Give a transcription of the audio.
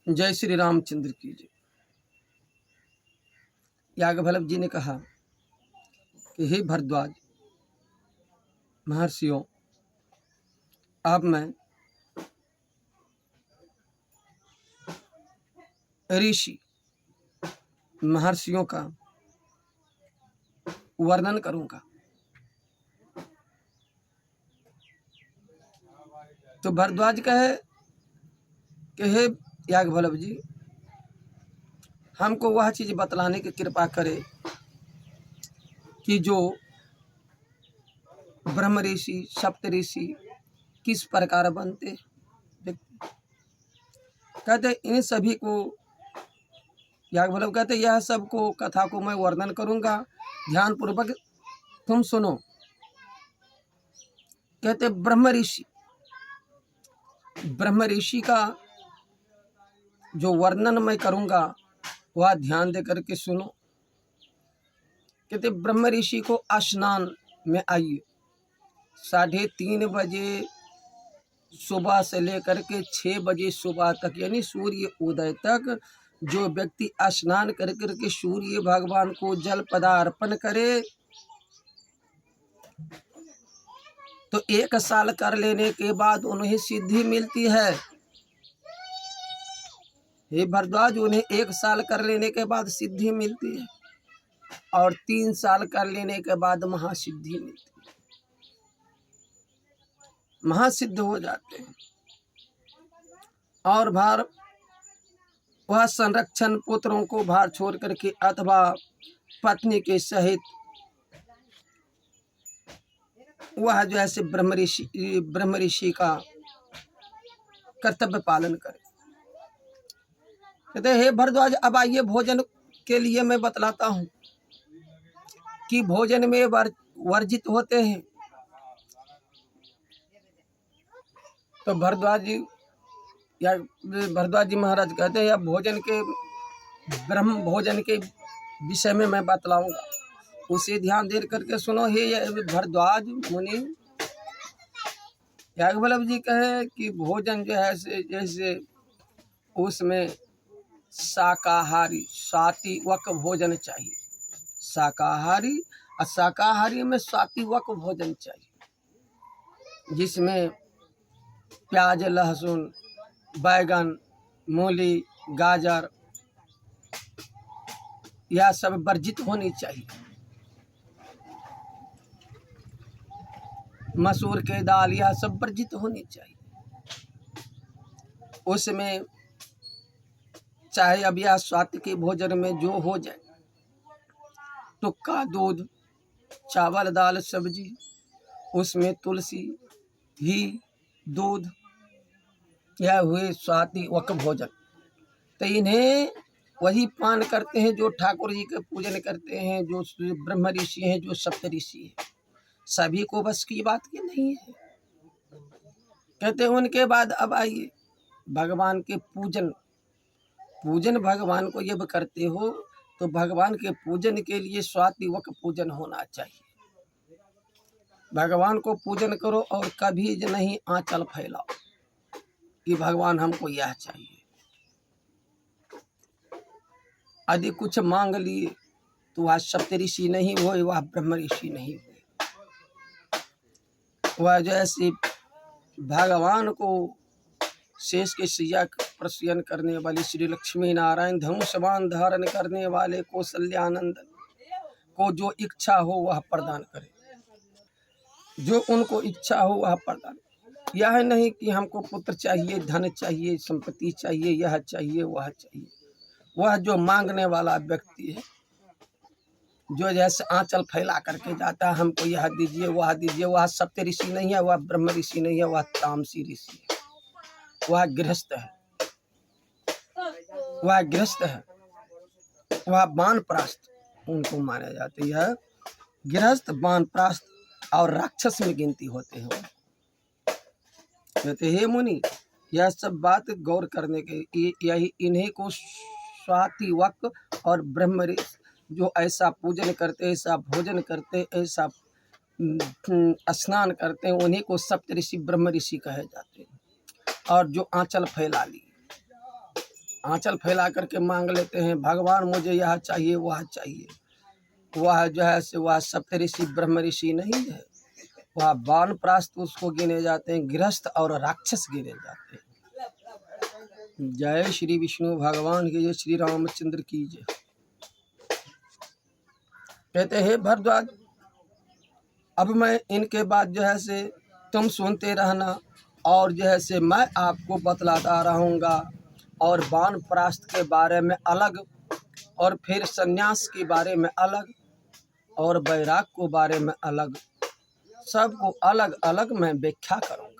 जय श्री रामचंद्र की जय। याज्ञवल्क्य जी ने कहा कि हे भरद्वाज महर्षियों, अब मैं ऋषि महर्षियों का वर्णन करूंगा। तो भरद्वाज कहे कि हे याज्ञवल्क्य जी, हमको वह चीज बतलाने की कृपा करे कि जो ब्रह्म ऋषि सप्त ऋषि किस प्रकार बनते। कहते इन सभी को, याज्ञवल्क्य कहते यह सब को कथा को मैं वर्णन करूंगा, ध्यान पूर्वक तुम सुनो। कहते ब्रह्म ऋषि का जो वर्णन मैं करूंगा वह ध्यान दे करके सुनो। कहते ब्रह्म ऋषि को स्नान में आइए, 3:30 बजे सुबह से लेकर के 6 बजे सुबह तक, यानी सूर्य उदय तक जो व्यक्ति स्नान कर करके सूर्य भगवान को जल पदार्पण करे तो 1 साल कर लेने के बाद उन्हें सिद्धि मिलती है। हे भरद्वाज, उन्हें 1 साल कर लेने के बाद सिद्धि मिलती है और 3 साल कर लेने के बाद महासिद्धि मिलती है, महासिद्ध हो जाते हैं। और भार वह संरक्षण पुत्रों को भार छोड़ करके अथवा पत्नी के सहित वह जो है ब्रह्म ऋषि का कर्तव्य पालन करे। कहते हे भरद्वाज, अब आइए भोजन के लिए मैं बतलाता हूँ कि भोजन में वर्जित होते हैं। तो भरद्वाज जी महाराज कहते हैं या ब्रह्म भोजन के विषय में मैं बतलाऊंगा, उसे ध्यान दे करके सुनो। हे भरद्वाज मुनि, याज्ञवल्क्य जी कहे कि भोजन जो है जैसे उसमें शाकाहारी सात्विक भोजन चाहिए, शाकाहारी और शाकाहारी में सात्विक भोजन चाहिए, जिसमें प्याज लहसुन बैगन मूली गाजर यह सब वर्जित होनी चाहिए। मसूर के दाल यह सब वर्जित होनी चाहिए। उसमें चाहे अब यह सात्विक भोजन में जो हो जाए, टुक्का दूध चावल दाल सब्जी, उसमें तुलसी घी दूध, यह हुए सात्विक भोजन। तो इन्हें वही पान करते हैं जो ठाकुर जी के पूजन करते हैं, जो ब्रह्म ऋषि हैं, जो सप्त ऋषि हैं। सभी को बस की बात की नहीं है। कहते हैं उनके बाद अब आइए भगवान के पूजन भगवान को जब करते हो तो भगवान के पूजन के लिए सात्विक पूजन होना चाहिए। भगवान को पूजन करो और कभी नहीं आंचल फैलाओ कि भगवान हमको यह चाहिए। यदि कुछ मांग लिए तो वह सप्त ऋषि नहीं हुए, वह ब्रह्म ऋषि नहीं हुए। वह जैसे भगवान को शेष के सिया प्रसन्न करने वाली श्री लक्ष्मी नारायण धनुष्यबाण धारण करने वाले कौशल्यानंदन को जो इच्छा हो वह प्रदान करे, जो उनको इच्छा हो वह प्रदान। यह नहीं कि हमको पुत्र चाहिए, धन चाहिए, संपत्ति चाहिए, यह चाहिए वह चाहिए। वह जो मांगने वाला व्यक्ति है, जो जैसे आंचल फैला करके जाता है हमको यह दीजिए वह दीजिए, वह सप्त ऋषि नहीं है, वह ब्रह्म ऋषि नहीं है, वह तामसी ऋषि है, वह गृहस्थ है, वह गृहस्थ है, वह वानप्रस्थ उनको माना जाता है। गृहस्थ वानप्रस्थ और राक्षस में गिनती होते हैं। कहते हे मुनि, यह सब बात गौर करने के यही इन्हीं को सात्विक और ब्रह्म जो ऐसा पूजन करते, ऐसा भोजन करते, ऐसा स्नान करते हैं, उन्हीं को सप्त ऋषि ब्रह्म ऋषि कहे जाते हैं। और जो आंचल फैला ली आंचल फैला करके मांग लेते हैं, भगवान मुझे यह चाहिए वह चाहिए। वह जो है से वह सप्त ऋषि ब्रह्म ऋषि नहीं है, वह वानप्रस्थ उसको गिने जाते हैं, गृहस्थ और राक्षस गिने जाते हैं। जय श्री विष्णु भगवान की जय, श्री रामचंद्र की जय। कहते हैं भरद्वाज, अब मैं इनके बाद जो है से तुम सुनते रहना, और जो है से मैं आपको बतलाता रहूँगा, और वानप्रस्थ के बारे में अलग, और फिर संन्यास के बारे में अलग, और वैराग के बारे में अलग, सबको अलग अलग मैं व्याख्या करूँगा।